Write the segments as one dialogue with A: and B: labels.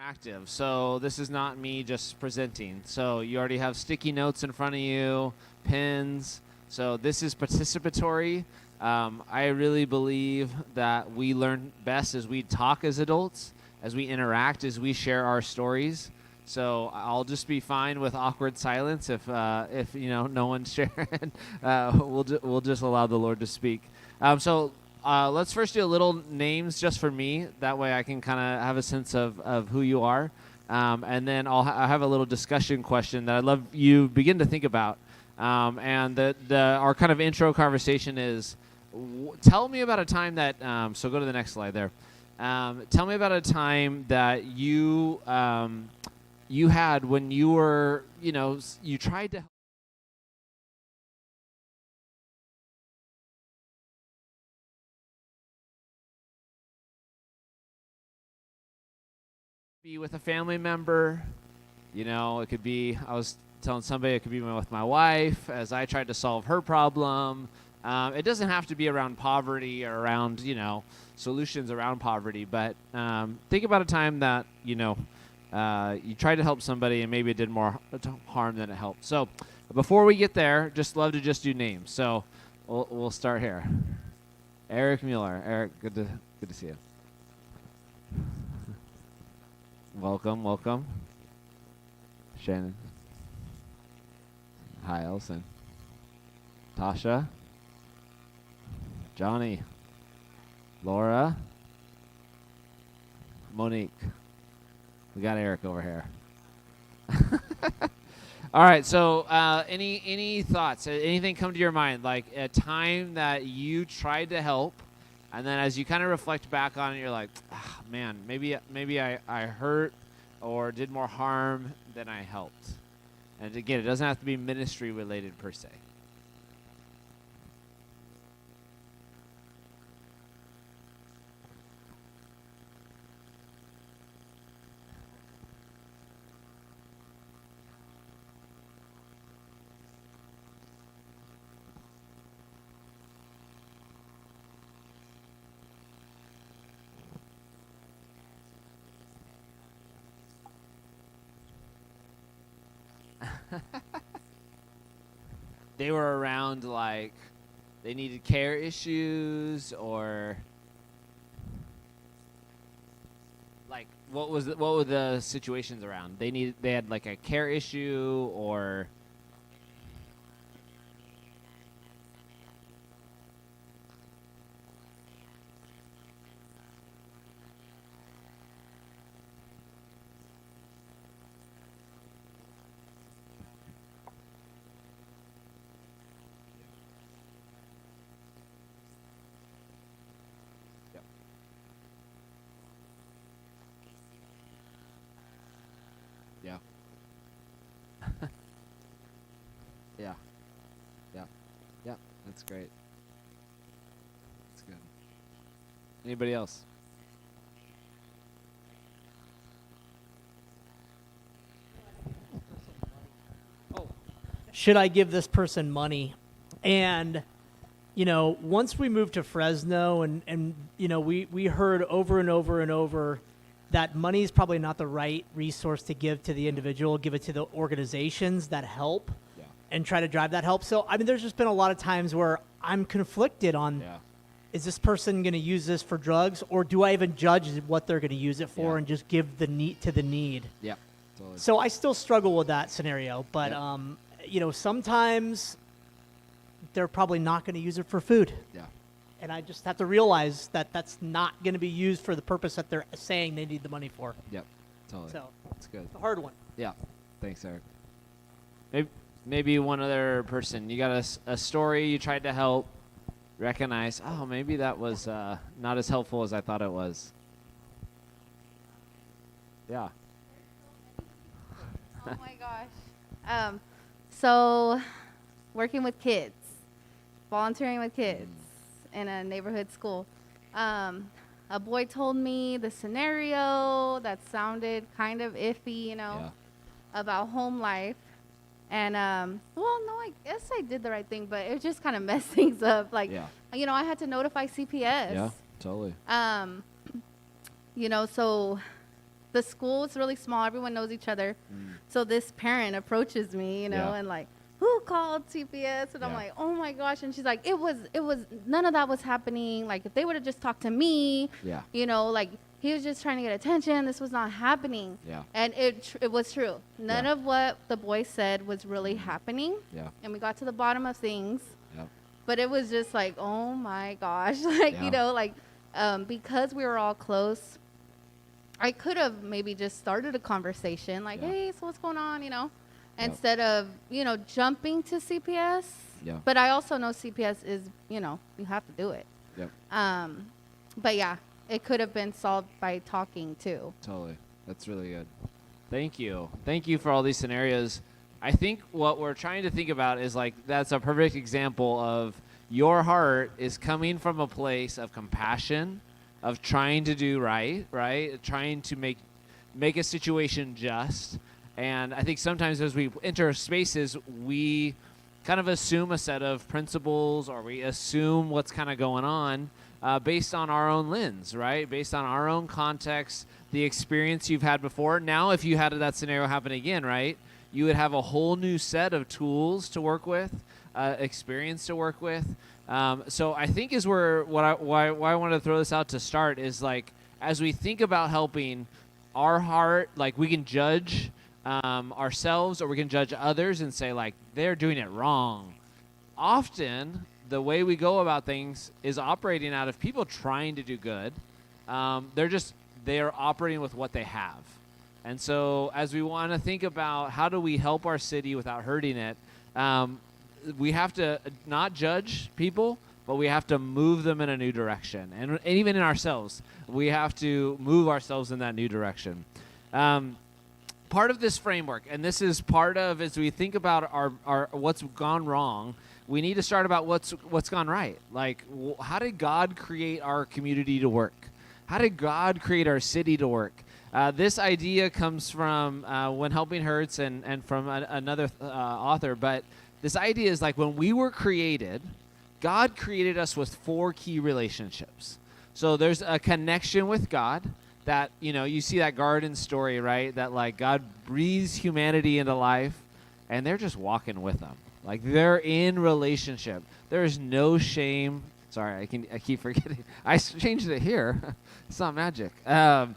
A: interactive. So this is not me just presenting. So you already have sticky notes in front of you, pins. So this is participatory. I really believe that we learn best as we talk as adults, as we interact, as we share our stories. So I'll just be fine with awkward silence if no one's sharing. We'll just allow the Lord to speak. Let's first do a little names just for me. That way I can kind of have a sense of who you are. And then I'll have a little discussion question that I'd love you begin to think about. And our kind of intro conversation is, tell me about a time that, so go to the next slide there. Tell me about a time that you had when you were, you tried to be with a family member. It could be, I was telling somebody, it could be with my wife as I tried to solve her problem. It doesn't have to be around poverty or around, solutions around poverty, but think about a time that, you tried to help somebody and maybe it did more harm than it helped. So before we get there, just love to just do names. So we'll start here. Eric Mueller. Eric, good to see you. Welcome. Shannon. Hi, Elson. Tasha. Johnny. Laura. Monique. We got Eric over here. All right, so any thoughts? Anything come to your mind? Like a time that you tried to help, and then as you kind of reflect back on it, you're like, man, maybe I hurt or did more harm than I helped. And again, it doesn't have to be ministry related per se. They were around like they needed care issues or like what were the situations around? They had like a care issue or yeah. Yeah. Yeah. Yeah. That's great. That's good. Anybody else?
B: Should I give this person money? And, once we moved to Fresno and we heard over and over and over that money is probably not the right resource to give to the individual, give it to the organizations that help and try to drive that help. So, there's just been a lot of times where I'm conflicted on, is this person going to use this for drugs or do I even judge what they're going to use it for and just give the need to the need?
A: Yeah. Totally.
B: So I still struggle with that scenario, but sometimes they're probably not going to use it for food.
A: Yeah.
B: And I just have to realize that that's not going to be used for the purpose that they're saying they need the money for.
A: Yep. Totally.
B: So
A: that's good.
B: it's a hard one.
A: Yeah. Thanks, Eric. Maybe one other person. You got a story you tried to help, recognize, oh, maybe that was not as helpful as I thought it was. Yeah.
C: Oh my gosh. So working with kids, volunteering with kids in a neighborhood school. A boy told me the scenario that sounded kind of iffy, about home life. And, I guess I did the right thing, but it just kind of messed things up. Like, I had to notify CPS.
A: Yeah, totally.
C: So the school is really small. Everyone knows each other. So this parent approaches me, and like, who called CPS? And I'm
A: Yeah.
C: like, oh my gosh. And she's like, it was, none of that was happening. Like, if they would have just talked to me,
A: Yeah.
C: like, he was just trying to get attention. This was not happening.
A: Yeah.
C: And it was true. None
A: Yeah.
C: of what the boy said was really happening.
A: Yeah.
C: And we got to the bottom of things.
A: Yeah.
C: But it was just like, oh my gosh. Like,
A: Yeah.
C: because we were all close, I could have maybe just started a conversation like,
A: Yeah.
C: hey, so what's going on, instead of, jumping to CPS.
A: Yeah.
C: But I also know CPS is, you have to do it.
A: Yep.
C: But yeah, it could have been solved by talking too.
A: Totally. That's really good. Thank you. Thank you for all these scenarios. I think what we're trying to think about is like, that's a perfect example of your heart is coming from a place of compassion, of trying to do right? Trying to make a situation just. And I think sometimes as we enter spaces, we kind of assume a set of principles, or we assume what's kind of going on based on our own lens, right? Based on our own context, the experience you've had before. Now, if you had that scenario happen again, right, you would have a whole new set of tools to work with, experience to work with. So I think why I wanted to throw this out to start is like, as we think about helping, our heart, like we can judge ourselves, or we can judge others and say like, they're doing it wrong. Often the way we go about things is operating out of people trying to do good. They are operating with what they have. And so as we want to think about how do we help our city without hurting it, we have to not judge people, but we have to move them in a new direction. And even in ourselves, we have to move ourselves in that new direction. Part of this framework, and this is part of, as we think about our what's gone wrong, we need to start about what's gone right. Like, how did God create our community to work? How did God create our city to work? This idea comes from When Helping Hurts and from another author, but this idea is like, when we were created, God created us with 4 key relationships. So there's a connection with God that, you see that garden story, right? That like God breathes humanity into life and they're just walking with them. Like they're in relationship. There is no shame. Sorry, I keep forgetting. I changed it here. It's not magic. We're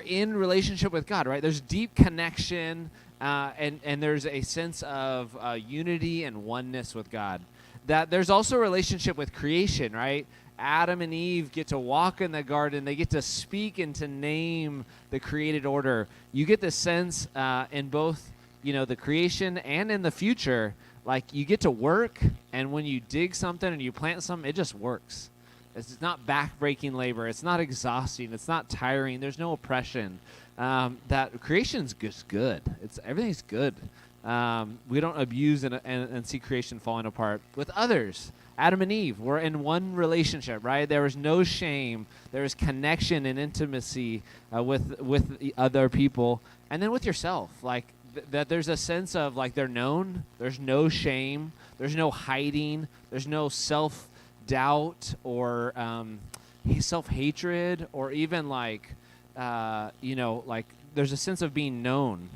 A: in relationship with God, right? There's deep connection, and there's a sense of unity and oneness with God. That there's also a relationship with creation, right? Adam and Eve get to walk in the garden. They get to speak and to name the created order. You get the sense in both, the creation and in the future, like you get to work, and when you dig something and you plant something, it just works. It's not back-breaking labor. It's not exhausting. It's not tiring. There's no oppression. That creation's just good. Everything's good. We don't abuse and see creation falling apart. With others, Adam and Eve were in one relationship, right? There was no shame. There was connection and intimacy with the other people, and then with yourself, like that. There's a sense of like they're known. There's no shame. There's no hiding. There's no self-doubt or self-hatred, or even like like there's a sense of being known.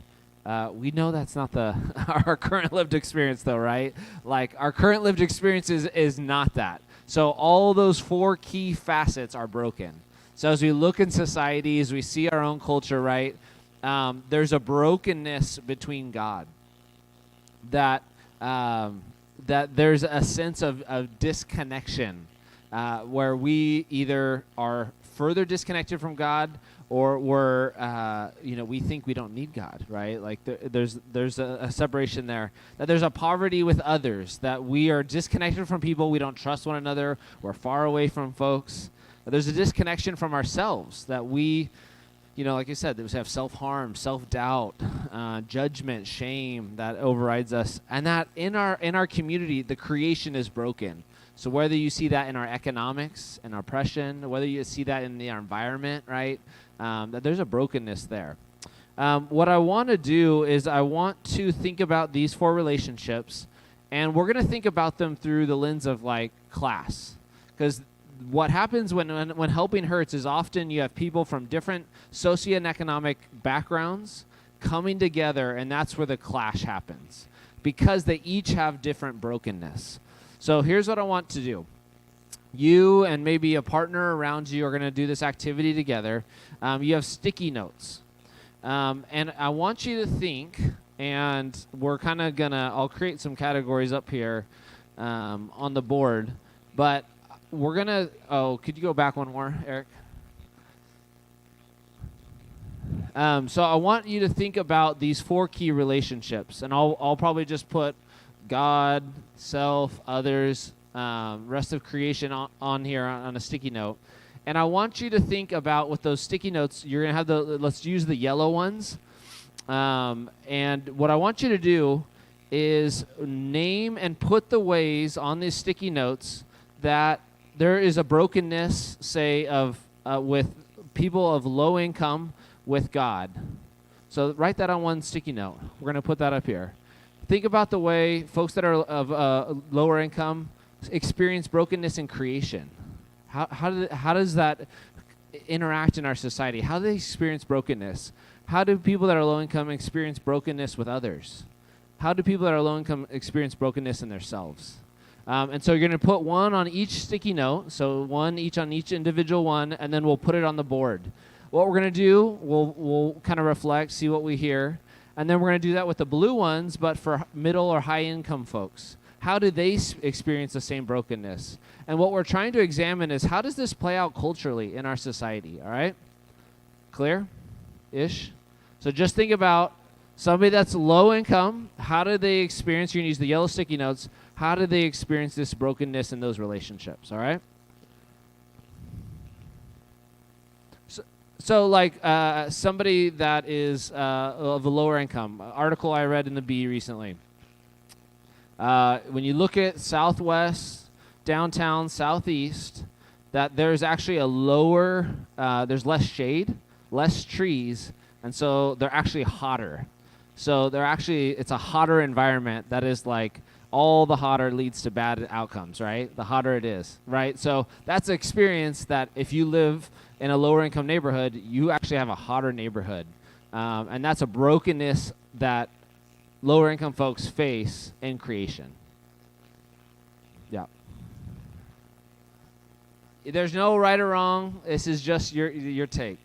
A: We know that's not our current lived experience, though, right? Like our current lived experience is not that. So all those 4 key facets are broken. So as we look in society, as we see our own culture, right, there's a brokenness between God. That there's a sense of disconnection, where we either are further disconnected from God, or we think we don't need God, right? Like there's a separation there. That there's a poverty with others, that we are disconnected from people. We don't trust one another. We're far away from folks. There's a disconnection from ourselves, that we, like you said, that we have self-harm, self-doubt, judgment, shame that overrides us. And that in our community, the creation is broken. So whether you see that in our economics and oppression, whether you see that in our environment, right, that there's a brokenness there. What I want to do is I want to think about these 4 relationships, and we're going to think about them through the lens of like class, because what happens when helping hurts is often you have people from different socioeconomic backgrounds coming together, and that's where the clash happens because they each have different brokenness. So here's what I want to do. You and maybe a partner around you are going to do this activity together. You have sticky notes. And I want you to think, and we're kind of going to, I'll create some categories up here on the board, but we're going to, could you go back one more, Eric? So I want you to think about these 4 key relationships, and I'll probably just put God, self, others, rest of creation on here on a sticky note. And I want you to think about with those sticky notes, you're going to have let's use the yellow ones. And what I want you to do is name and put the ways on these sticky notes that there is a brokenness, say, with people of low income with God. So write that on one sticky note. We're going to put that up here. Think about the way folks that are of lower income experience brokenness in creation. How does that interact in our society? How do they experience brokenness? How do people that are low income experience brokenness with others? How do people that are low income experience brokenness in themselves? And so you're going to put one on each sticky note, so one each on each individual one, and then we'll put it on the board. What we're going to do, we'll kind of reflect, see what we hear, and then we're going to do that with the blue ones, but for middle or high income folks. How do they experience the same brokenness? And what we're trying to examine is how does this play out culturally in our society, all right? Clear-ish? So just think about somebody that's low income, how do they experience, you're going to use the yellow sticky notes, how do they experience this brokenness in those relationships, all right? So like somebody that is of a lower income, article I read in the Bee recently. When you look at Southwest, downtown, Southeast, that there's actually a lower, there's less shade, less trees, and so they're actually hotter. So it's a hotter environment that is like all the hotter leads to bad outcomes, right? The hotter it is, right? So that's an experience that if you live in a lower income neighborhood, you actually have a hotter neighborhood. And that's a brokenness that lower income folks face in creation. Yeah. There's no right or wrong. This is just your take.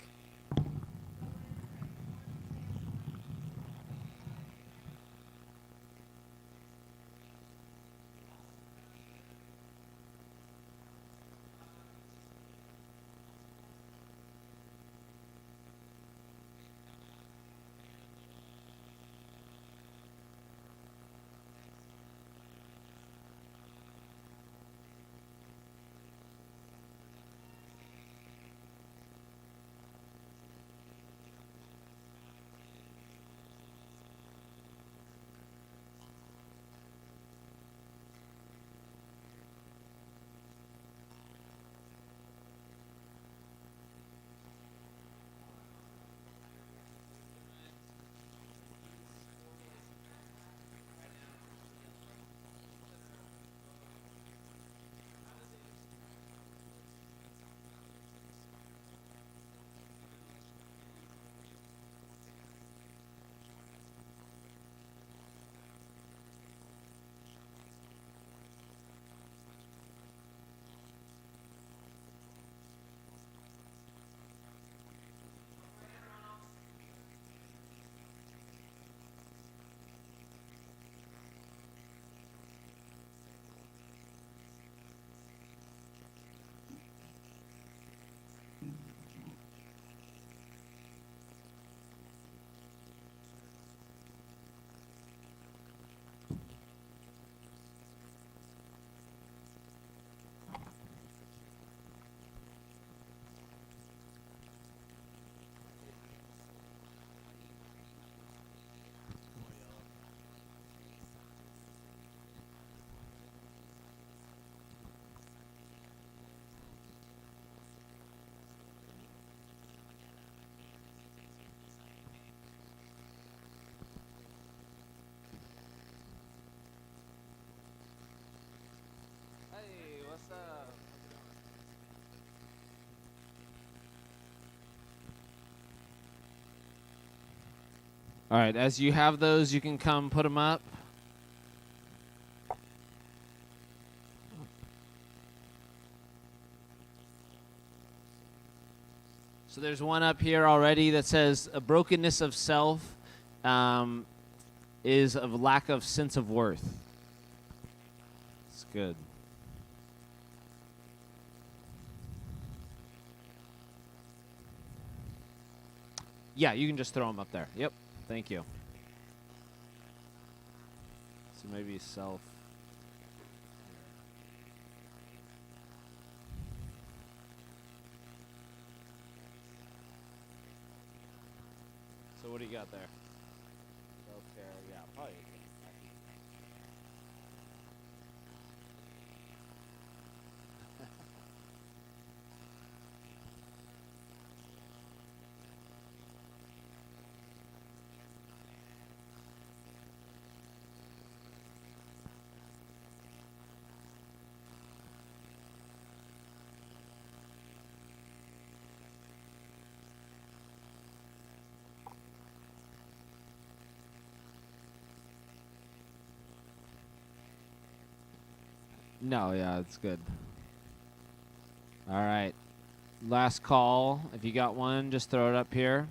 A: All right, as you have those, you can come put them up. So there's one up here already that says a brokenness of self is of lack of sense of worth. It's good. Yeah, you can just throw them up there. Yep, thank you. So maybe self. So what do you got there? Self-care, yeah, probably. No, yeah, it's good. All right. Last call. If you got one, just throw it up here.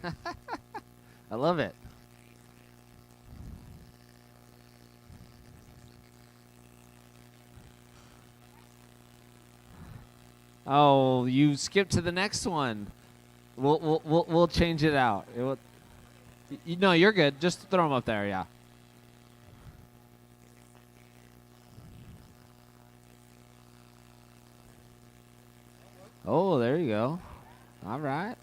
A: I love it. Oh, you skipped to the next one. We'll change it out. No, you're good. Just throw them up there, yeah. Oh, there you go. All right.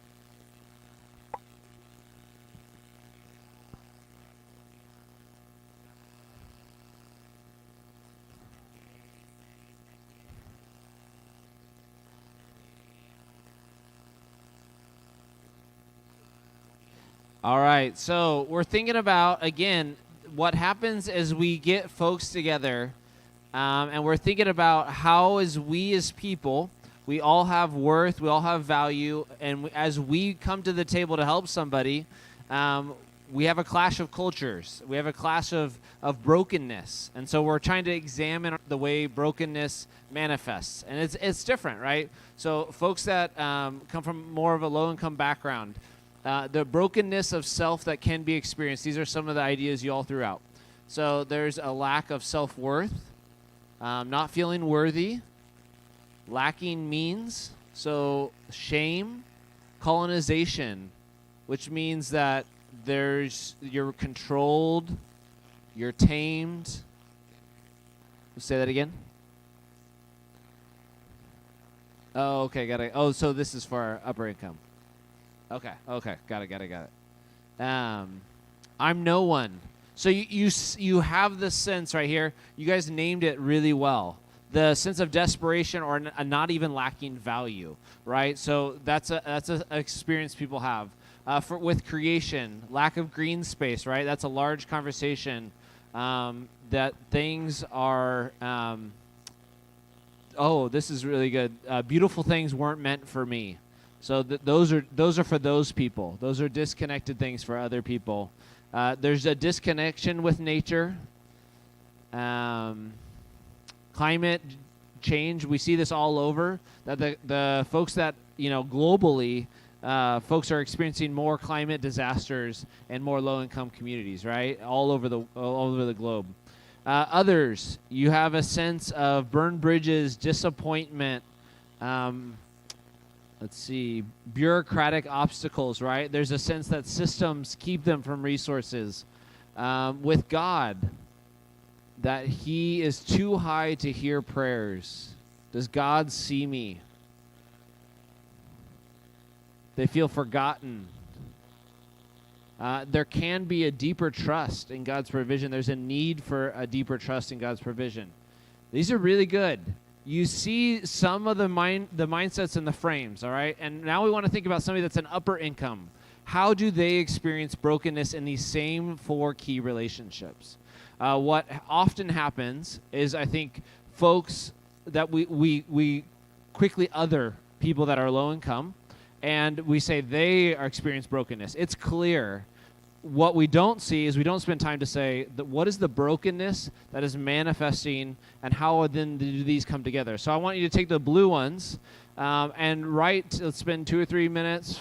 A: All right. So we're thinking about, again, what happens as we get folks together, and we're thinking about how as we as people, we all have worth, we all have value, and as we come to the table to help somebody, we have a clash of cultures. We have a clash of brokenness. And so we're trying to examine the way brokenness manifests. And it's different, right? So folks that come from more of a low-income background, the brokenness of self that can be experienced, these are some of the ideas you all threw out. So there's a lack of self-worth, not feeling worthy, lacking means, so shame, colonization, which means that you're controlled, you're tamed. Say that again. Oh, okay, got it. Oh, so this is for upper income. Okay, got it. I'm no one. So you have this sense right here. You guys named it really well. The sense of desperation or not even lacking value, right? So that's a experience people have. With creation, lack of green space, right? That's a large conversation. That things are. This is really good. Beautiful things weren't meant for me. So those are for those people. Those are disconnected things for other people. There's a disconnection with nature. Climate change, we see this all over. That the folks that globally, folks are experiencing more climate disasters and more low-income communities, right? All over the globe. Others, you have a sense of burned bridges, disappointment. Let's see, bureaucratic obstacles, right? There's a sense that systems keep them from resources. With God, that he is too high to hear prayers. Does God see me? They feel forgotten. There can be a deeper trust in God's provision. There's a need for a deeper trust in God's provision. These are really good. You see some of the mindsets and the frames, all right? And now we want to think about somebody that's an upper income. How do they experience brokenness in these same 4 key relationships? What often happens is, I think, folks that we quickly other people that are low income, and we say they are experiencing brokenness. It's clear. What we don't see is we don't spend time to say that what is the brokenness that is manifesting and how then do these come together. So I want you to take the blue ones and write, let's spend 2 or 3 minutes,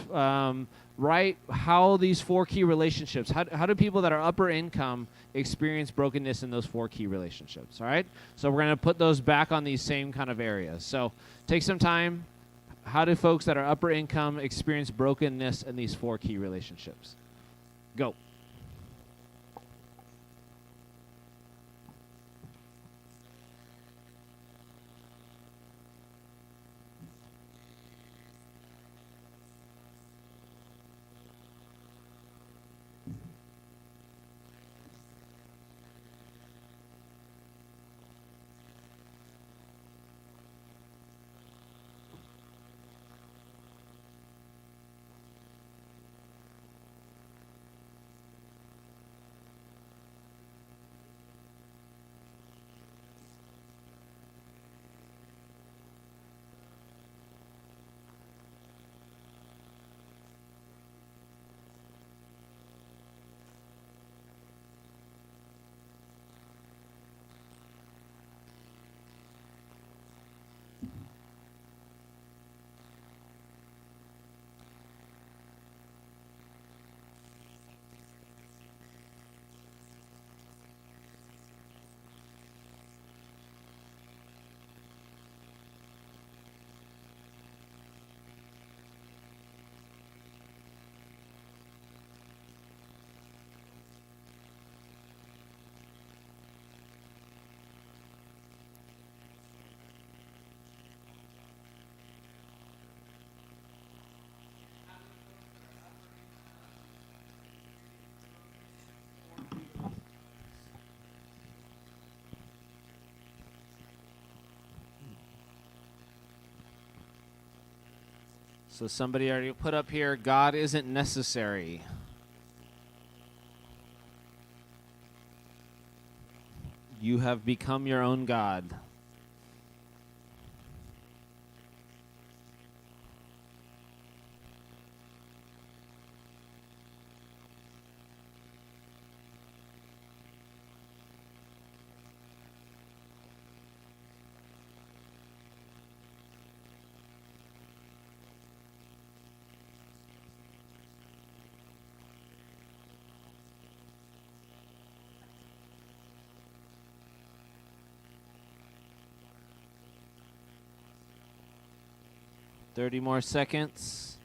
A: write how these 4 key relationships, how do people that are upper income experience brokenness in those 4 key relationships, all right? So we're going to put those back on these same kind of areas. So take some time. How do folks that are upper income experience brokenness in these 4 key relationships? Go. So somebody already put up here, God isn't necessary. You have become your own God. Thirty more seconds.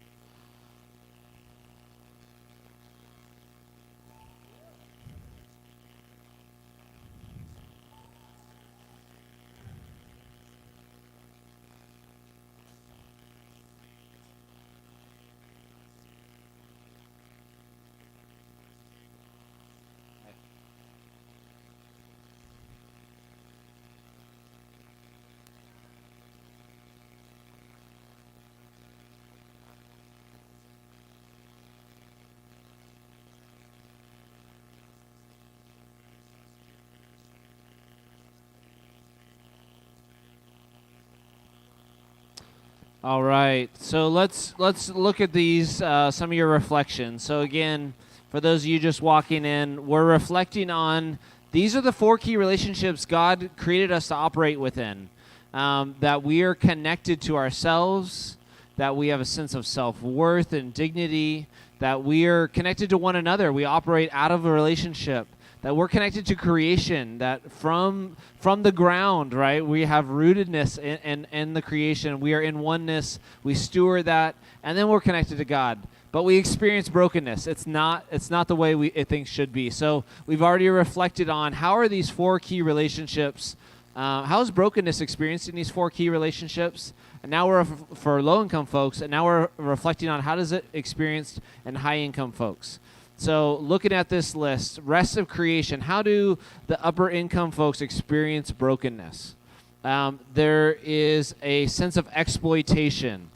A: All right, so let's look at these, some of your reflections. So again, for those of you just walking in, we're reflecting on these are the 4 key relationships God created us to operate within. That we are connected to ourselves, that we have a sense of self-worth and dignity, that we are connected to one another. We operate out of a relationship. That we're connected to creation, that from the ground, right, we have rootedness in the creation. We are in oneness. We steward that, and then we're connected to God. But we experience brokenness. It's not the way things should be. So we've already reflected on how are these 4 key relationships, how is brokenness experienced in these 4 key relationships? And now we're for low-income folks, and now we're reflecting on how does it experienced in high-income folks. So looking at this list, rest of creation, how do the upper income folks experience brokenness? There is a sense of exploitation,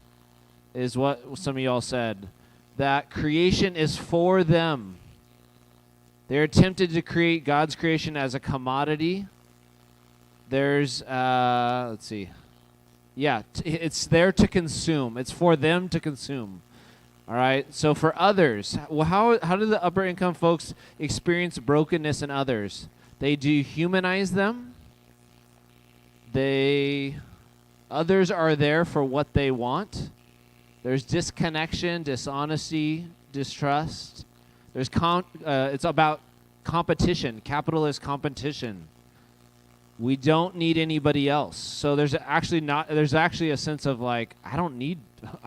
A: is what some of y'all said, that creation is for them. They're tempted to create God's creation as a commodity. There's, let's see. Yeah, it's there to consume. It's for them to consume. All right. So for others, well, how do the upper income folks experience brokenness in others? They dehumanize them. Others are there for what they want. There's disconnection, dishonesty, distrust. It's about competition, capitalist competition. We don't need anybody else. So there's actually a sense of like, I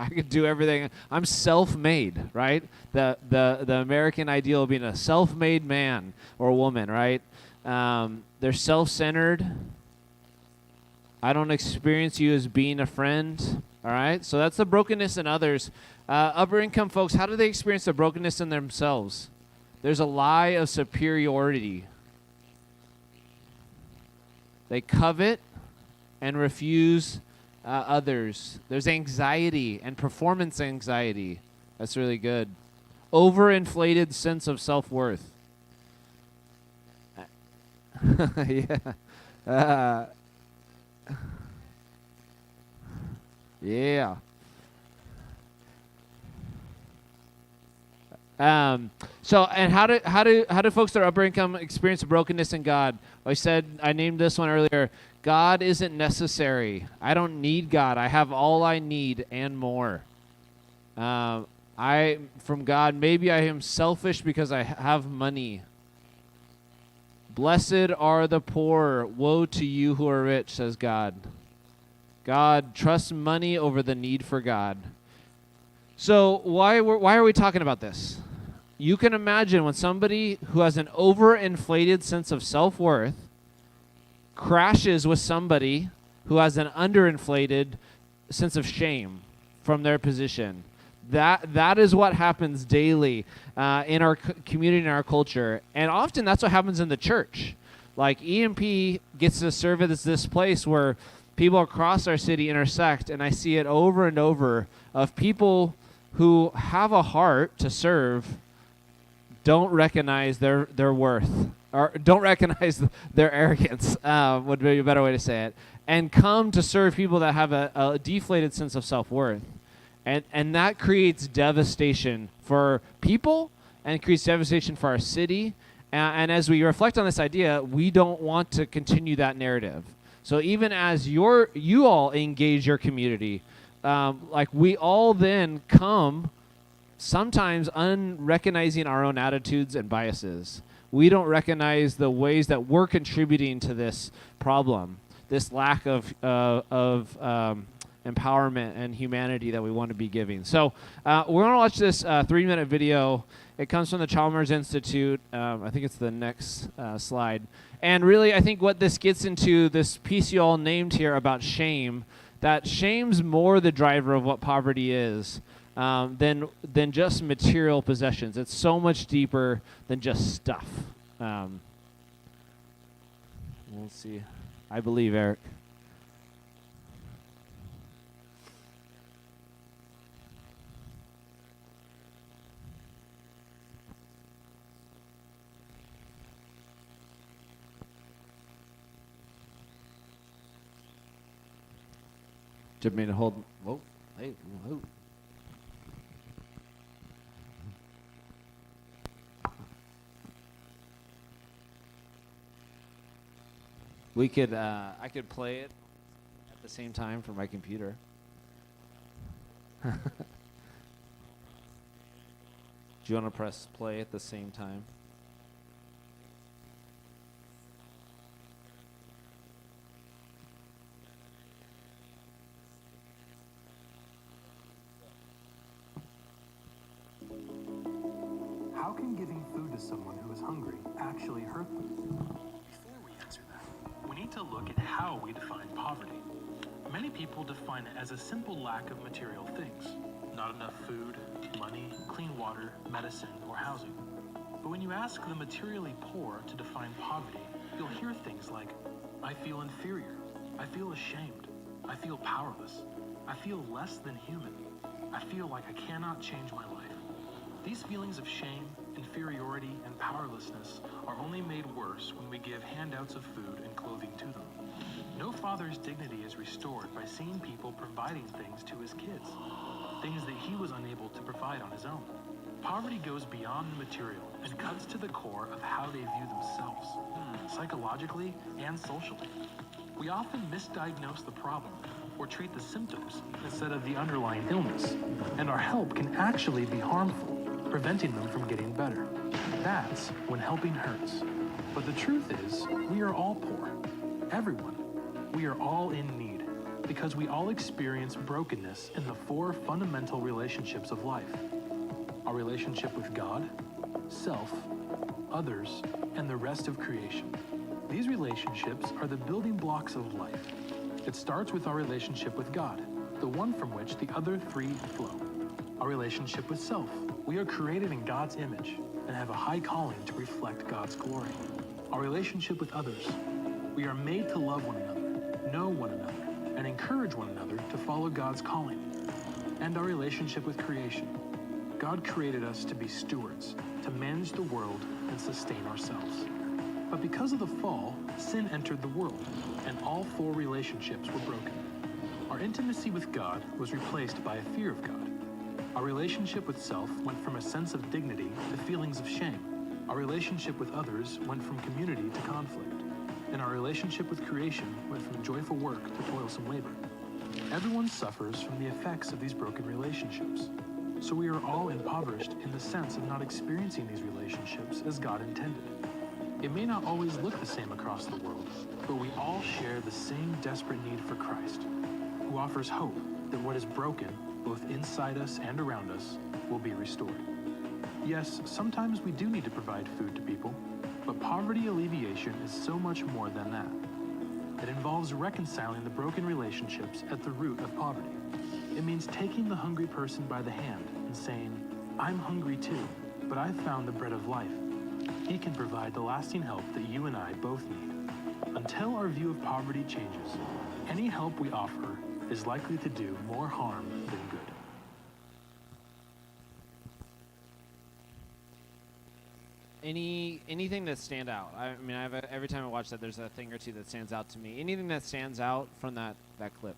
A: could do everything. I'm self-made, right? The American ideal of being a self-made man or woman, right? They're self-centered. I don't experience you as being a friend, all right? So that's the brokenness in others. Upper income folks, how do they experience the brokenness in themselves? There's a lie of superiority. They covet and refuse others. There's anxiety and performance anxiety. That's really good. Overinflated sense of self-worth. Yeah. Yeah. So, and how do folks that are upper income experience brokenness in God? I named this one earlier. God isn't necessary. I don't need God. I have all I need and more. From God, maybe I am selfish because I have money. Blessed are the poor. Woe to you who are rich, says God. God trusts money over the need for God. So why are we talking about this? You can imagine when somebody who has an overinflated sense of self-worth crashes with somebody who has an underinflated sense of shame from their position. That is what happens daily in our community and our culture. And often that's what happens in the church. Like EMP gets to serve as this place where people across our city intersect, and I see it over and over of people who have a heart to serve don't recognize their worth, or don't recognize their arrogance, would be a better way to say it, and come to serve people that have a deflated sense of self-worth. And that creates devastation for people and creates devastation for our city. And as we reflect on this idea, we don't want to continue that narrative. So even as you all engage your community, like we all then come sometimes unrecognizing our own attitudes and biases. We don't recognize the ways that we're contributing to this problem, this lack of empowerment and humanity that we want to be giving. So we're going to watch this 3-minute video. It comes from the Chalmers Institute. I think it's the next slide. And really, I think what this gets into, this piece you all named here about shame, that shame's more the driver of what poverty is than just material possessions. It's so much deeper than just stuff. We'll see. I believe, Eric. Did mean to hold. Whoa. Hey. Whoa. We could. I could play it at the same time from my computer. Do you want to press play at the same time?
D: How can giving food to someone who is hungry actually hurt them? Before we answer that, we need to look at how we define poverty. Many people define it as a simple lack of material things. Not enough food, money, clean water, medicine, or housing. But when you ask the materially poor to define poverty, you'll hear things like, I feel inferior, I feel ashamed, I feel powerless, I feel less than human, I feel like I cannot change my life. These feelings of shame, inferiority, and powerlessness are only made worse when we give handouts of food and clothing to them. No father's dignity is restored by seeing people providing things to his kids. things that he was unable to provide on his own. Poverty goes beyond the material and cuts to the core of how they view themselves, psychologically and socially. We often misdiagnose the problem or treat the symptoms instead of the underlying illness, and our help can actually be harmful, preventing them from getting better. That's when helping hurts. But the truth is, we are all poor. Everyone. We are all in need, because we all experience brokenness in the 4 fundamental relationships of life: our relationship with God, self, others, and the rest of creation. These relationships are the building blocks of life. It starts with our relationship with God, the one from which the other 3 flow. Our relationship with self. We are created in God's image and have a high calling to reflect God's glory. Our relationship with others. We are made to love one another, know one another, and encourage one another to follow God's calling. And our relationship with creation. God created us to be stewards, to manage the world and sustain ourselves. But because of the fall, sin entered the world, and all 4 relationships were broken. Our intimacy with God was replaced by a fear of God. Our relationship with self went from a sense of dignity to feelings of shame. Our relationship with others went from community to conflict. And our relationship with creation went from joyful work to toilsome labor. Everyone suffers from the effects of these broken relationships. So we are all impoverished in the sense of not experiencing these relationships as God intended. It may not always look the same across the world, but we all share the same desperate need for Christ, who offers hope that what is broken, both inside us and around us, will be restored. Yes, sometimes we do need to provide food to people, but poverty alleviation is so much more than that. It involves reconciling the broken relationships at the root of poverty. It means taking the hungry person by the hand and saying, "I'm hungry too, but I've found the bread of life. He can provide the lasting help that you and I both need." Until our view of poverty changes, any help we offer is likely to do more harm than good.
A: Anything that stand out? I mean, every time I watch that, there's a thing or two that stands out to me. Anything that stands out from that clip?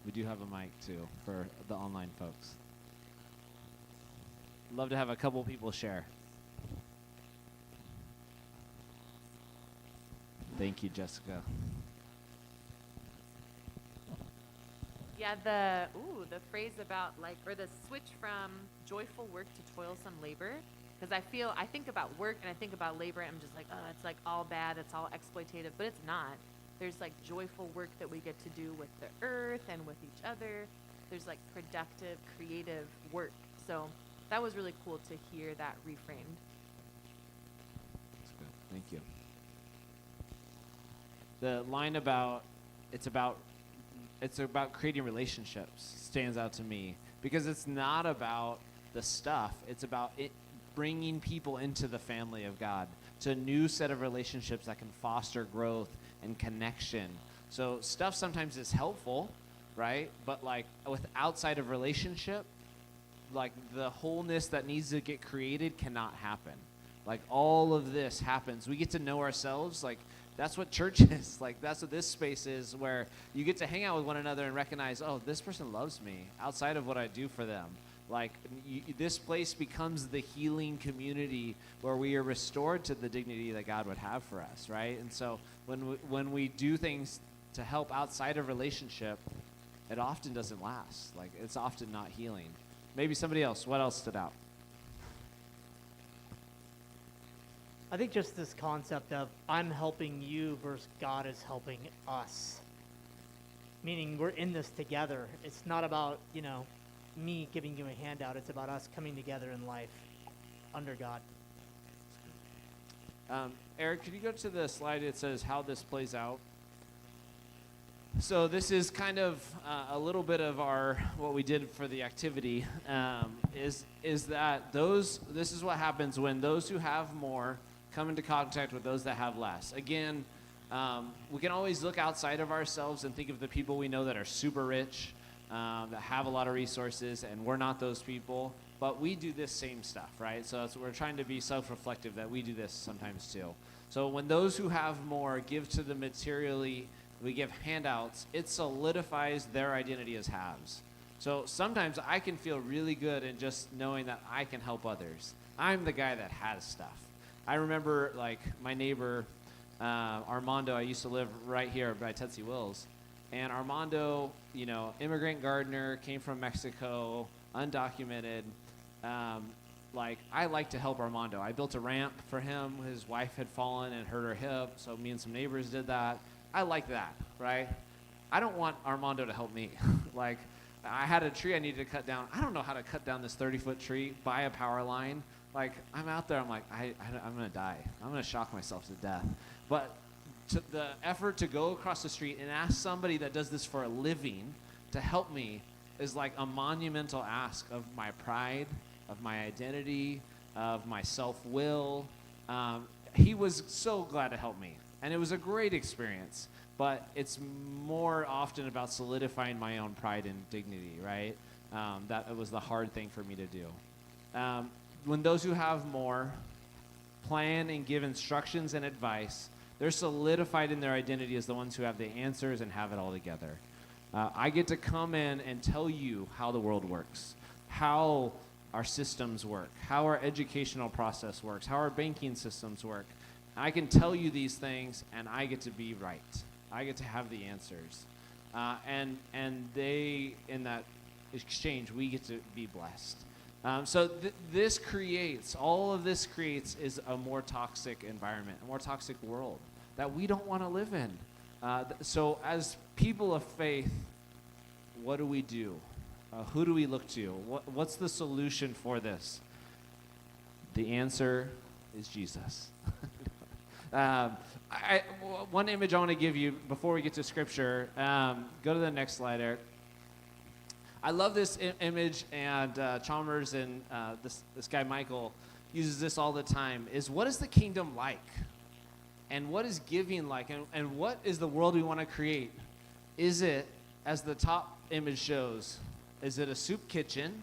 A: We do have a mic too for the online folks. Love to have a couple people share. Thank you, Jessica.
E: Yeah, the phrase about or the switch from joyful work to toilsome labor, because I think about work and I think about labor and I'm just like, oh, it's like all bad, it's all exploitative, but it's not. There's like joyful work that we get to do with the earth and with each other. There's like productive, creative work. So that was really cool to hear that reframed.
A: That's good. Thank you. The line about it's about creating relationships stands out to me because it's not about the stuff. It's about it bringing people into the family of God, to a new set of relationships that can foster growth and connection. So stuff sometimes is helpful, right? But like with outside of relationship, like the wholeness that needs to get created cannot happen. Like all of this happens. We get to know ourselves. Like that's what church is. Like that's what this space is, where you get to hang out with one another and recognize, oh, this person loves me outside of what I do for them. Like this place becomes the healing community where we are restored to the dignity that God would have for us, right? And so when we do things to help outside of relationship, it often doesn't last. Like it's often not healing. Maybe somebody else. What else stood out?
B: I think just this concept of I'm helping you versus God is helping us. Meaning we're in this together. It's not about, me giving you a handout. It's about us coming together in life under God.
A: Eric, could you go to the slide that says how this plays out? So this is kind of a little bit of what we did for the activity, is that this is what happens when those who have more come into contact with those that have less. Again, we can always look outside of ourselves and think of the people we know that are super rich, that have a lot of resources, and we're not those people. But we do this same stuff, right? So we're trying to be self-reflective that we do this sometimes too. So when those who have more give to the materially we give handouts, it solidifies their identity as haves. So sometimes I can feel really good in just knowing that I can help others. I'm the guy that has stuff. I remember like my neighbor, Armando, I used to live right here by Tootsie Wills. And Armando, you know, immigrant gardener, came from Mexico, undocumented. Like, I like to help Armando. I built a ramp for him. His wife had fallen and hurt her hip, so me and some neighbors did that. I like that, right? I don't want Armando to help me. Like, I had a tree I needed to cut down. I don't know how to cut down this 30-foot tree, buy a power line. Like, I'm out there, I'm like, I'm going to die. I'm going to shock myself to death. But the effort to go across the street and ask somebody that does this for a living to help me is like a monumental ask of my pride, of my identity, of my self-will. He was so glad to help me, and it was a great experience. But it's more often about solidifying my own pride and dignity, right? That was the hard thing for me to do. When those who have more plan and give instructions and advice, they're solidified in their identity as the ones who have the answers and have it all together. I get to come in and tell you how the world works, how our systems work, how our educational process works, how our banking systems work. I can tell you these things, and I get to be right. I get to have the answers. And they, in that exchange, we get to be blessed. So this creates, all of this creates is a more toxic environment, a more toxic world that we don't want to live in. So as people of faith, what do we do? Who do we look to? What's the solution for this? The answer is Jesus. One image I want to give you before we get to Scripture. Go to the next slide, Eric. I love this image, and Chalmers and this guy Michael uses this all the time, is what is the kingdom like? And what is giving like? And what is the world we want to create? Is it, as the top image shows, is it a soup kitchen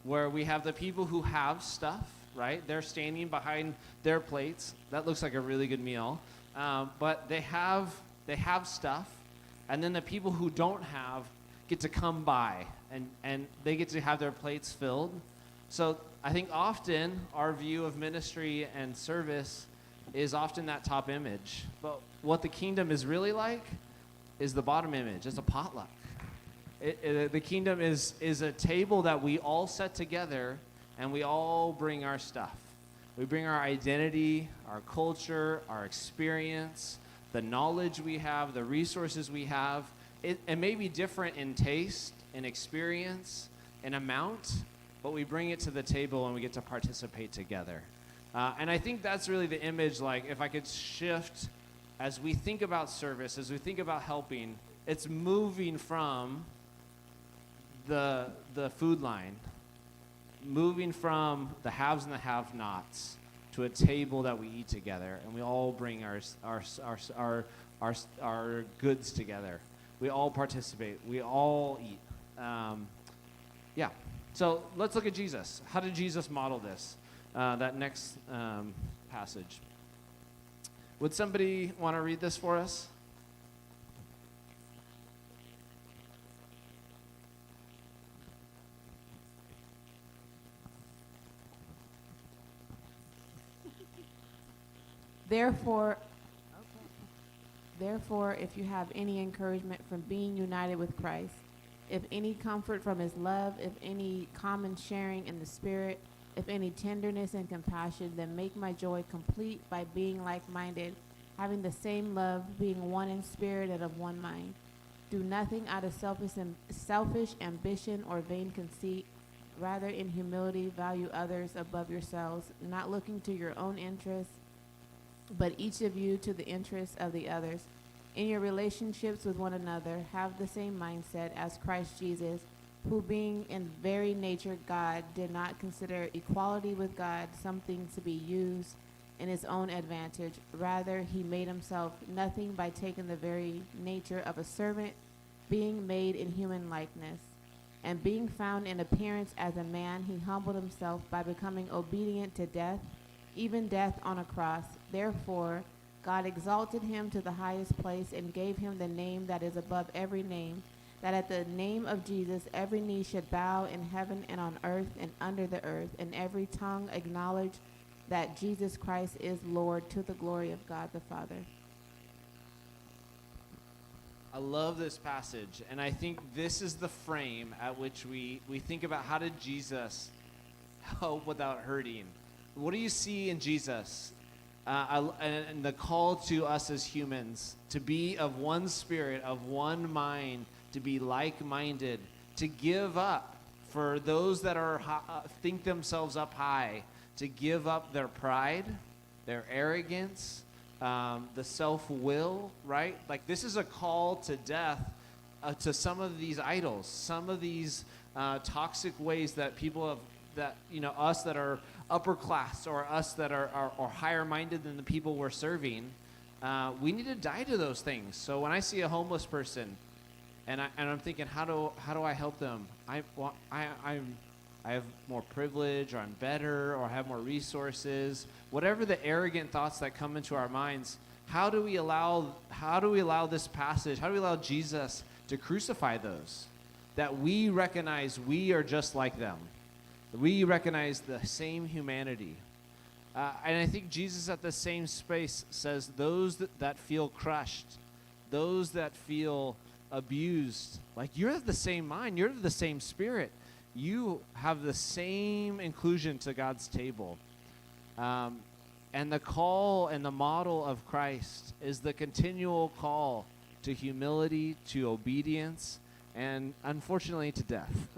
A: where we have the people who have stuff, right? They're standing behind their plates. That looks like a really good meal. But they have stuff. And then the people who don't have get to come by and they get to have their plates filled. So I think often our view of ministry and service is often that top image. But what the kingdom is really like is the bottom image. It's a potluck. The kingdom is a table that we all set together and we all bring our stuff. We bring our identity, our culture, our experience, the knowledge we have, the resources we have. It may be different in taste, in experience, in amount, but we bring it to the table and we get to participate together. And I think that's really the image, like if I could shift as we think about service, as we think about helping, it's moving from the food line, moving from the haves and the have-nots to a table that we eat together, and we all bring our goods together. We all participate. We all eat. Yeah. So let's look at Jesus. How did Jesus model this? That next passage. Would somebody want to read this for us?
F: Therefore, if you have any encouragement from being united with Christ, if any comfort from his love, if any common sharing in the Spirit, if any tenderness and compassion, then make my joy complete by being like-minded, having the same love, being one in spirit and of one mind. Do nothing out of selfish ambition or vain conceit. Rather, in humility, value others above yourselves, not looking to your own interests, but each of you to the interests of the others. In your relationships with one another, have the same mindset as Christ Jesus, who being in very nature God, did not consider equality with God something to be used in his own advantage. Rather, he made himself nothing by taking the very nature of a servant, being made in human likeness. And being found in appearance as a man, he humbled himself by becoming obedient to death, even death on a cross. Therefore, God exalted him to the highest place and gave him the name that is above every name, that at the name of Jesus every knee should bow in heaven and on earth and under the earth, and every tongue acknowledge that Jesus Christ is Lord, to the glory of God the Father.
A: I love this passage, and I think this is the frame at which we think about how did Jesus help without hurting. What do you see in Jesus? And the call to us as humans to be of one spirit, of one mind, to be like-minded, to give up for those that are think themselves up high, to give up their pride, their arrogance, the self-will, right? Like this is a call to death to some of these idols, some of these toxic ways that people have, that, you know, us that are upper class or us that are higher minded than the people we're serving, we need to die to those things. So when I see a homeless person and I'm thinking, how do I help them? I have more privilege, or I'm better, or I have more resources, whatever the arrogant thoughts that come into our minds. How do we allow this passage, how do we allow Jesus to crucify those? That we recognize we are just like them. We recognize the same humanity. And I think Jesus at the same space says those that feel crushed, those that feel abused, like you're of the same mind, you're of the same spirit. You have the same inclusion to God's table. And the call and the model of Christ is the continual call to humility, to obedience, and unfortunately to death.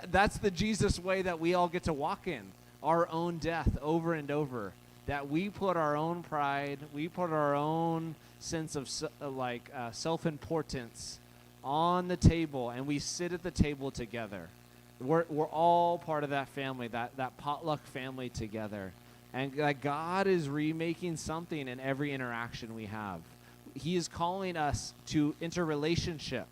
A: That's the Jesus way that we all get to walk in, our own death over and over. That we put our own pride, we put our own sense of self-importance on the table, and we sit at the table together. We're all part of that family, that potluck family together. And that God is remaking something in every interaction we have. He is calling us to interrelationship.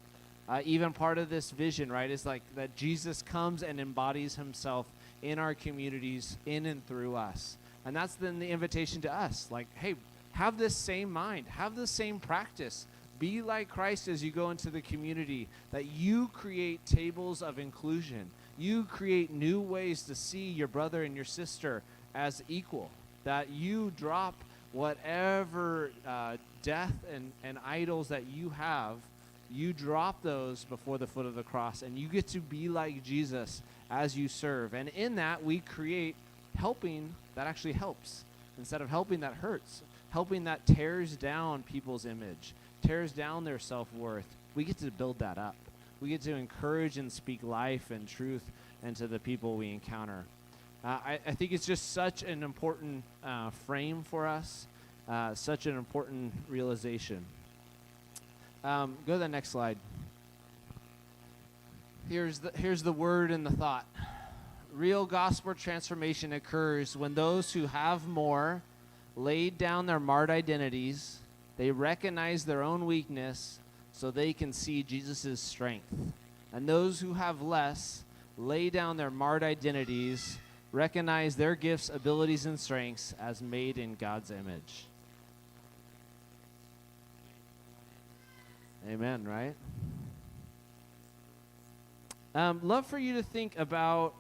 A: Even part of this vision, right, is like that Jesus comes and embodies himself in our communities, in and through us. And that's then the invitation to us. Like, hey, have this same mind, have the same practice. Be like Christ as you go into the community, that you create tables of inclusion. You create new ways to see your brother and your sister as equal, that you drop whatever death and idols that you have, you drop those before the foot of the cross, and you get to be like Jesus as you serve. And in that, we create helping that actually helps, instead of helping that hurts, helping that tears down people's image, tears down their self-worth. We get to build that up. We get to encourage and speak life and truth into the people we encounter. I think it's just such an important frame for us, such an important realization. Go to the next slide. Here's the word and the thought. Real gospel transformation occurs when those who have more laid down their marred identities, they recognize their own weakness so they can see Jesus' strength. And those who have less lay down their marred identities, recognize their gifts, abilities, and strengths as made in God's image. Amen, right? Love for you to think about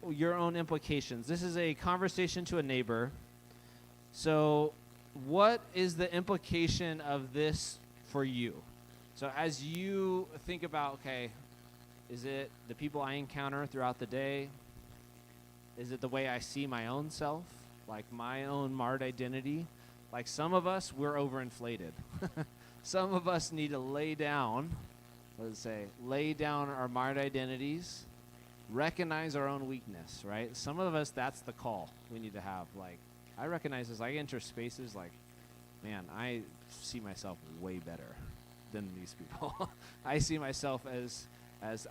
A: your own implications. This is a conversation to a neighbor. So what is the implication of this for you? So as you think about, okay, is it the people I encounter throughout the day? Is it the way I see my own self, like my own marred identity? Like some of us, we're overinflated. Some of us need to lay down our marred identities, recognize our own weakness, right? Some of us, that's the call we need to have. Like, I recognize this. I enter spaces like, man, I see myself way better than these people. I see myself as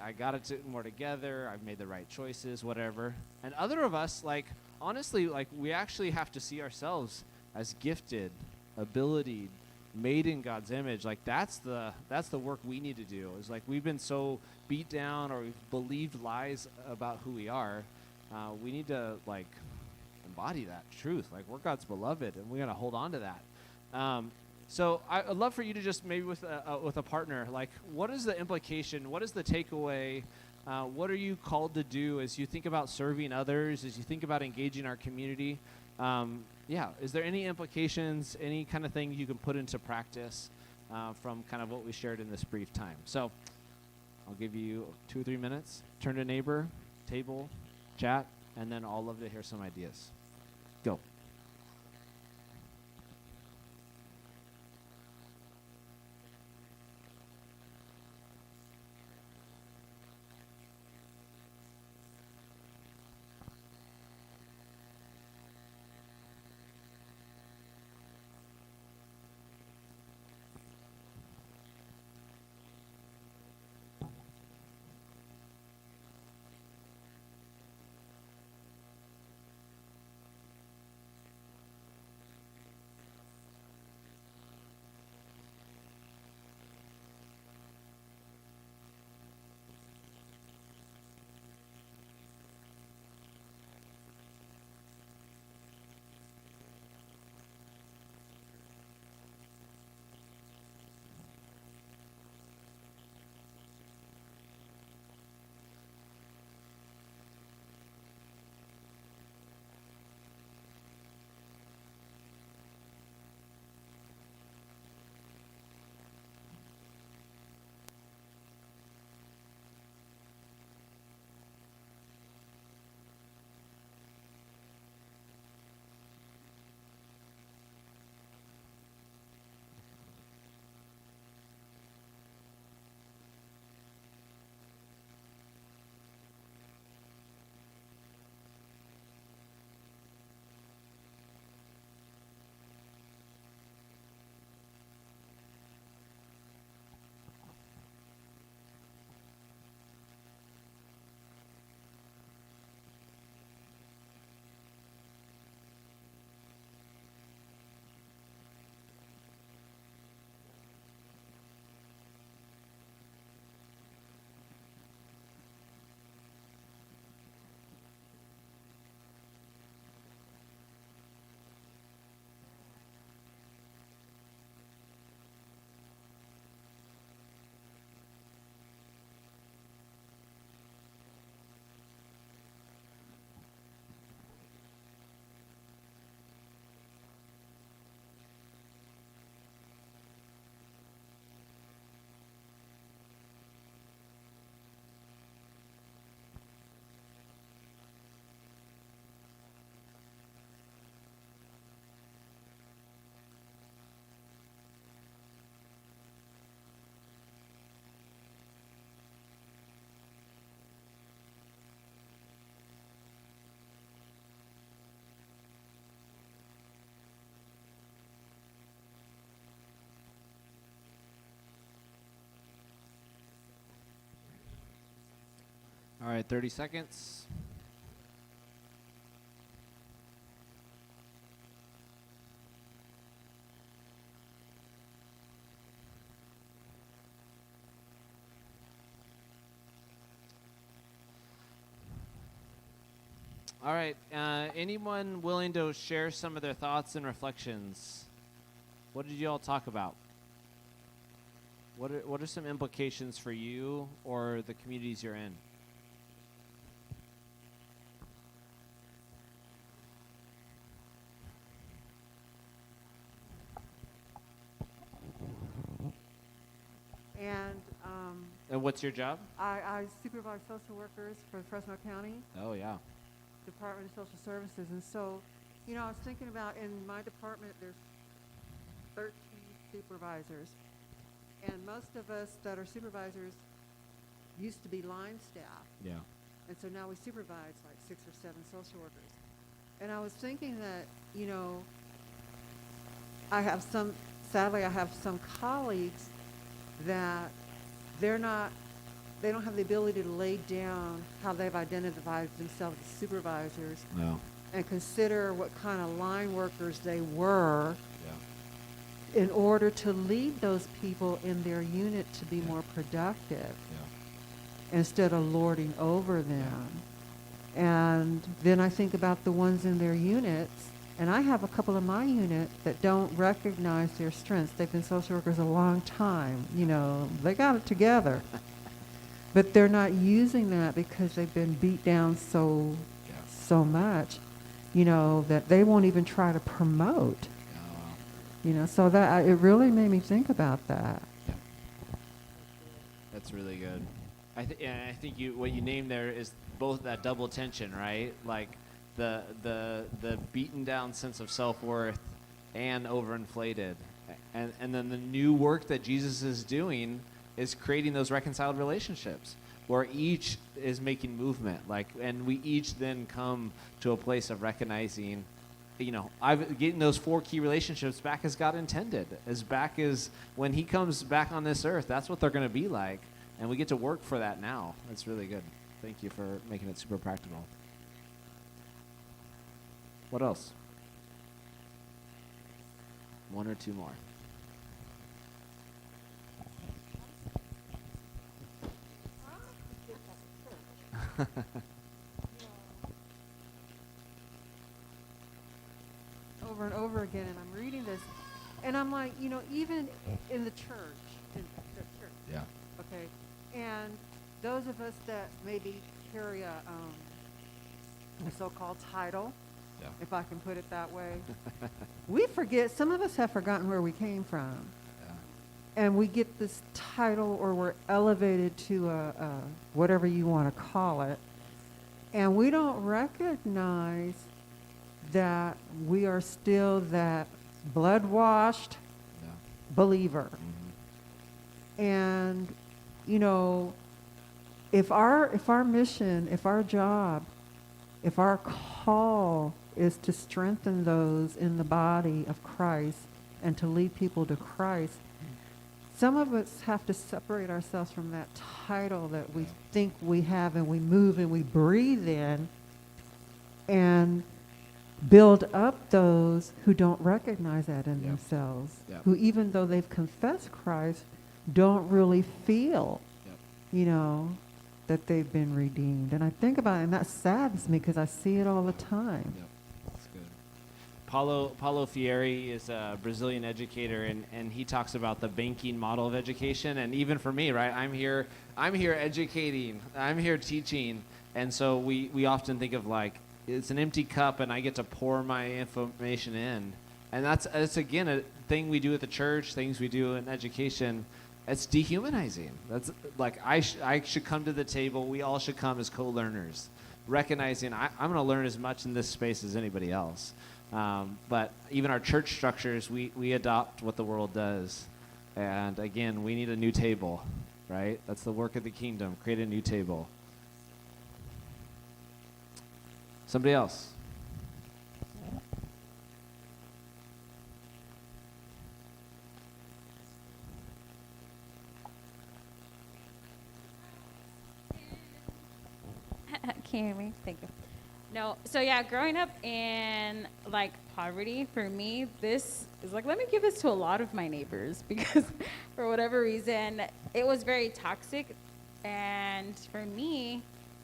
A: I got it more together. I've made the right choices, whatever. And other of us, like, honestly, like, we actually have to see ourselves as gifted, abilitied, made in God's image. Like, that's the work we need to do. Is like, we've been so beat down, or we've believed lies about who we are. We need to, like, embody that truth. Like, we're God's beloved, and we got to hold on to that. So I'd love for you to just maybe with a partner, like, what is the implication? What is the takeaway? What are you called to do as you think about serving others, as you think about engaging our community? Is there any implications, any kind of thing you can put into practice from kind of what we shared in this brief time? So I'll give you 2 or 3 minutes. Turn to neighbor, table, chat, and then I'll love to hear some ideas. Go. All right, 30 seconds. All right, anyone willing to share some of their thoughts and reflections? What did you all talk about? What are some implications for you or the communities you're in?
G: And
A: And what's your job?
G: I supervise social workers for Fresno County
A: Oh, yeah.
G: Department of Social Services. And so, you know, I was thinking about in my department, there's 13 supervisors. And most of us that are supervisors used to be line staff.
A: Yeah.
G: And so now we supervise like 6 or 7 social workers. And I was thinking that, you know, sadly I have some colleagues that they don't have the ability to lay down how they've identified themselves as supervisors
A: No.
G: and consider what kind of line workers they were
A: Yeah.
G: in order to lead those people in their unit to be more productive
A: Yeah.
G: instead of lording over them. And then I think about the ones in their units And I have a couple in my unit that don't recognize their strengths. They've been social workers a long time. You know, they got it together. But they're not using that because they've been beat down so much, you know, that they won't even try to promote. You know, so that it really made me think about that.
A: That's really good. I think what you named there is both that double tension, right? Like the beaten down sense of self-worth and overinflated. And then the new work that Jesus is doing is creating those reconciled relationships where each is making movement, and we each then come to a place of recognizing, you know, getting those 4 key relationships back as God intended, as when he comes back on this earth, that's what they're going to be like. And we get to work for that now. That's really good. Thank you for making it super practical. What else? 1 or 2 more.
G: Over and over again, and I'm reading this, and I'm like, you know, even in the church,
A: Yeah.
G: okay, and those of us that maybe carry a so-called title,
A: Yeah.
G: if I can put it that way, we forget, some of us have forgotten where we came from. And we get this title, or we're elevated to a whatever you want to call it, and we don't recognize that we are still that blood-washed believer.
A: Mm-hmm.
G: And, you know, if our mission, if our job, if our call is to strengthen those in the body of Christ and to lead people to Christ, some of us have to separate ourselves from that title that we think we have, and we move and we breathe in, and build up those who don't recognize that in themselves, who, even though they've confessed Christ, don't really feel, you know, that they've been redeemed. And I think about it, and that saddens me because I see it all the time.
A: That's good. Paulo Fieri is a Brazilian educator, and he talks about the banking model of education. And even for me, right, I'm here educating, I'm here teaching, and so we often think of like, it's an empty cup and I get to pour my information in. And that's again a thing we do at the church, things we do in education. It's dehumanizing. That's like, I should come to the table, we all should come as co-learners, recognizing I'm going to learn as much in this space as anybody else. But even our church structures, we adopt what the world does. And again, we need a new table, right? That's the work of the kingdom, create a new table. Somebody else.
H: Can you hear me? Thank you. No, so yeah, growing up in like poverty, for me, this is like, let me give this to a lot of my neighbors because for whatever reason, it was very toxic. And for me,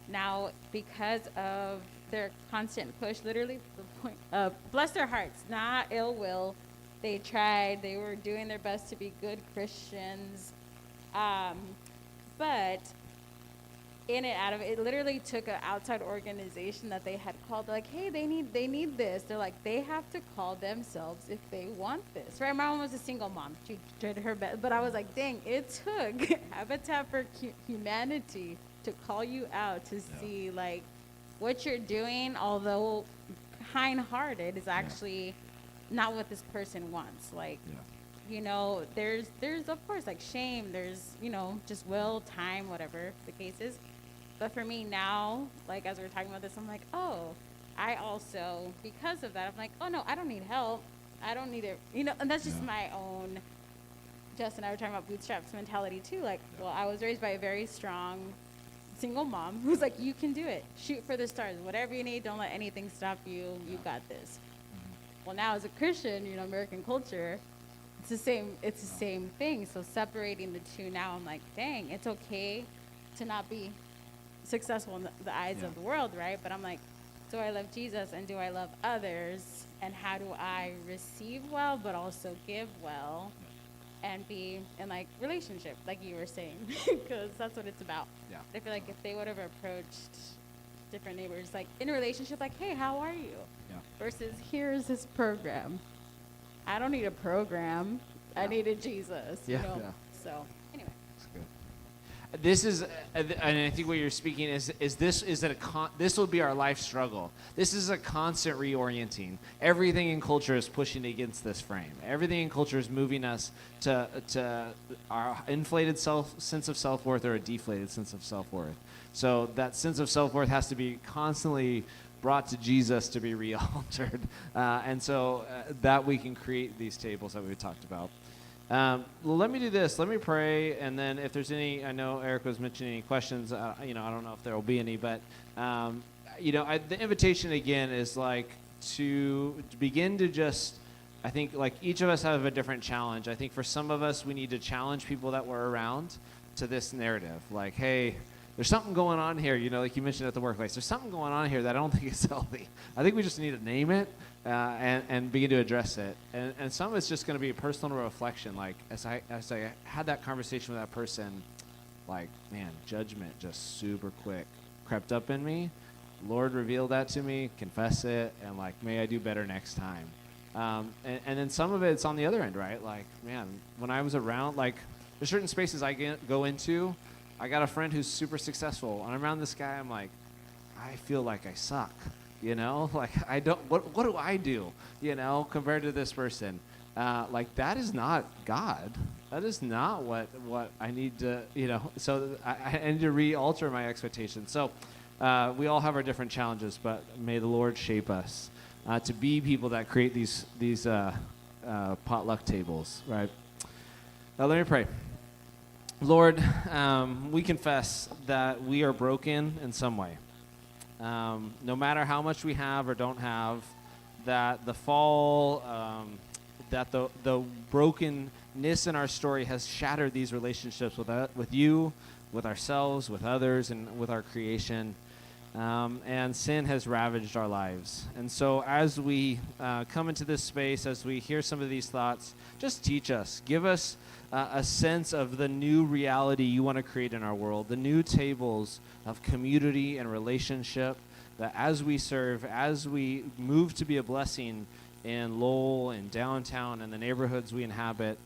H: now, because of their constant push, literally the point of, bless their hearts, not ill will, they tried, they were doing their best to be good Christians. But in it, out of it, literally took an outside organization that they had called. They're like, hey, they need this. They're like, they have to call themselves if they want this. Right? My mom was a single mom. She tried her best, but I was like, dang, it took Habitat for Humanity to call you out to see like what you're doing, although kind-hearted, is actually not what this person wants. Like, you know, there's of course like shame. There's, you know, just will, time, whatever the case is. But for me now, like as we're talking about this, I'm like, oh, I also, because of that, I'm like, oh no, I don't need help. I don't need it, you know, and that's just my own, Justin and I were talking about bootstraps mentality too. Like, well, I was raised by a very strong single mom who's like, you can do it. Shoot for the stars. Whatever you need, don't let anything stop you. You got this. Well, now as a Christian, you know, American culture, it's the same thing. So separating the two now, I'm like, dang, it's okay to not be successful in the eyes of the world, right? But I'm like, do I love Jesus and do I love others? And how do I receive well, but also give well and be in like relationship, like you were saying, because that's what it's about.
A: Yeah.
H: I feel like if they would have approached different neighbors, like in a relationship, like, hey, how are you?
A: Yeah.
H: Versus here's this program. I don't need a program. I needed Jesus.
A: Yeah,
H: You know?
A: yeah.
H: So anyway.
A: That's good. This is, and I think what you're speaking is this will be our life struggle. This is a constant reorienting. Everything in culture is pushing against this frame. Everything in culture is moving us to our inflated sense of self-worth or a deflated sense of self-worth. So that sense of self-worth has to be constantly brought to Jesus to be re-altered. And so that we can create these tables that we talked about. Well, let me do this. Let me pray, and then if there's any, I know Eric was mentioning any questions. I don't know if there will be any, but the invitation again is like to begin to just. I think like each of us have a different challenge. I think for some of us, we need to challenge people that we're around to this narrative. Like, hey, there's something going on here. Like you mentioned at the workplace, there's something going on here that I don't think is healthy. I think we just need to name it. And begin to address it. And some of it's just going to be a personal reflection. Like, as I had that conversation with that person, like, man, judgment just super quick crept up in me. Lord revealed that to me, confess it, and, like, may I do better next time. And then some of it's on the other end, right? Like, man, when I was around, like, there's certain spaces I go into. I got a friend who's super successful. And I'm around this guy, I'm like, I feel like I suck. Like I don't, what do I do, compared to this person? Like that is not God. That is not what I need to, so I need to re-alter my expectations. So we all have our different challenges, but may the Lord shape us to be people that create these potluck tables, right? Now let me pray. Lord, we confess that we are broken in some way. No matter how much we have or don't have, that the fall, that the brokenness in our story has shattered these relationships with you, with ourselves, with others, and with our creation. And sin has ravaged our lives. And so as we come into this space, as we hear some of these thoughts, just teach us. Give us a sense of the new reality you want to create in our world, the new tables of community and relationship, that as we serve, as we move to be a blessing in Lowell and downtown and the neighborhoods we inhabit,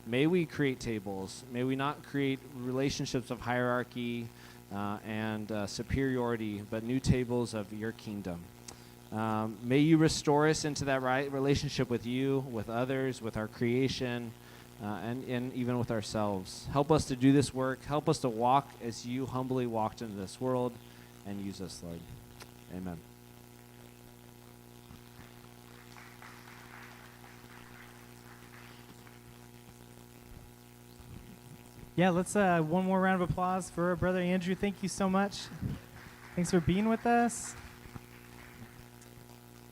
A: may we create tables. May we not create relationships of hierarchy and superiority, but new tables of your kingdom. May you restore us into that right relationship with you, with others, with our creation, and even with ourselves. Help us to do this work. Help us to walk as you humbly walked into this world, and use us, Lord. Amen.
I: Yeah, let's one more round of applause for Brother Andrew. Thank you so much. Thanks for being with us.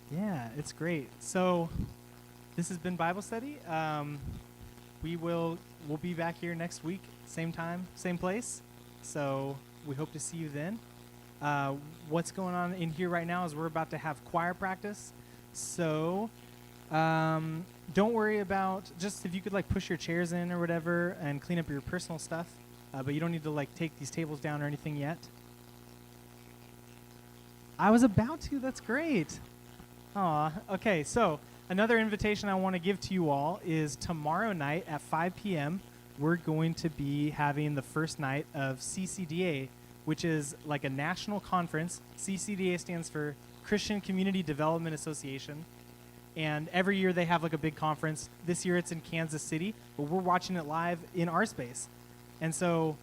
I: Yeah, it's great. So this has been Bible study. We'll be back here next week, same time, same place. So we hope to see you then. What's going on in here right now is we're about to have choir practice. So don't worry about, just if you could like push your chairs in or whatever and clean up your personal stuff. But you don't need to like take these tables down or anything yet. I was about to, that's great. Aw, okay, so another invitation I want to give to you all is tomorrow night at 5 p.m. we're going to be having the first night of CCDA, which is like a national conference. CCDA stands for Christian Community Development Association. And every year they have like a big conference. This year it's in Kansas City, but we're watching it live in our space. And so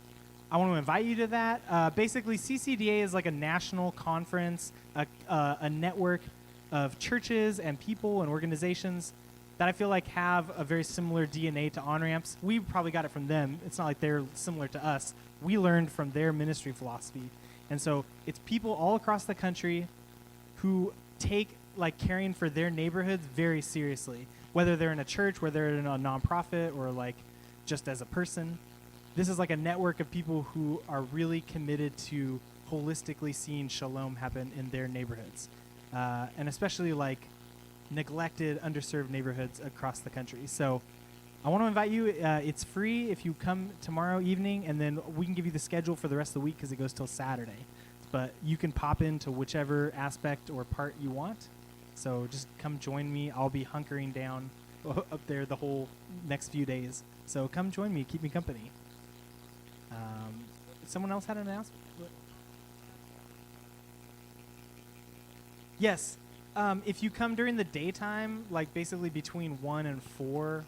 I: I want to invite you to that. Basically, CCDA is like a national conference, a network of churches and people and organizations that I feel like have a very similar DNA to On-Ramps. We probably got it from them. It's not like they're similar to us. We learned from their ministry philosophy. And so it's people all across the country who take like caring for their neighborhoods very seriously, whether they're in a church, whether they're in a nonprofit, or like just as a person. This is like a network of people who are really committed to holistically seeing shalom happen in their neighborhoods. and especially like neglected, underserved neighborhoods across the country. So I want to invite you. It's free if you come tomorrow evening, and then we can give you the schedule for the rest of the week because it goes till Saturday. But you can pop into whichever aspect or part you want. So just come join me. I'll be hunkering down up there the whole next few days. So come join me. Keep me company. Someone else had an announcement? Yes. If you come during the daytime, like basically between 1 and 4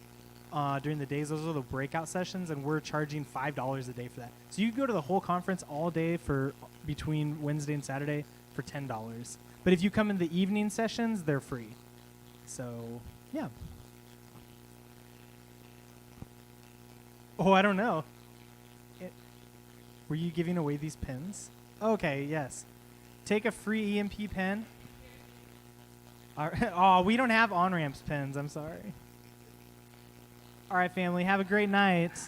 I: during the days, those are the breakout sessions, and we're charging $5 a day for that. So you can go to the whole conference all day for between Wednesday and Saturday for $10. But if you come in the evening sessions, they're free. So, yeah. Oh, I don't know. Were you giving away these pens? Okay, yes. Take a free EMP pen. Oh, we don't have on-ramps pens. I'm sorry. All right, family. Have a great night.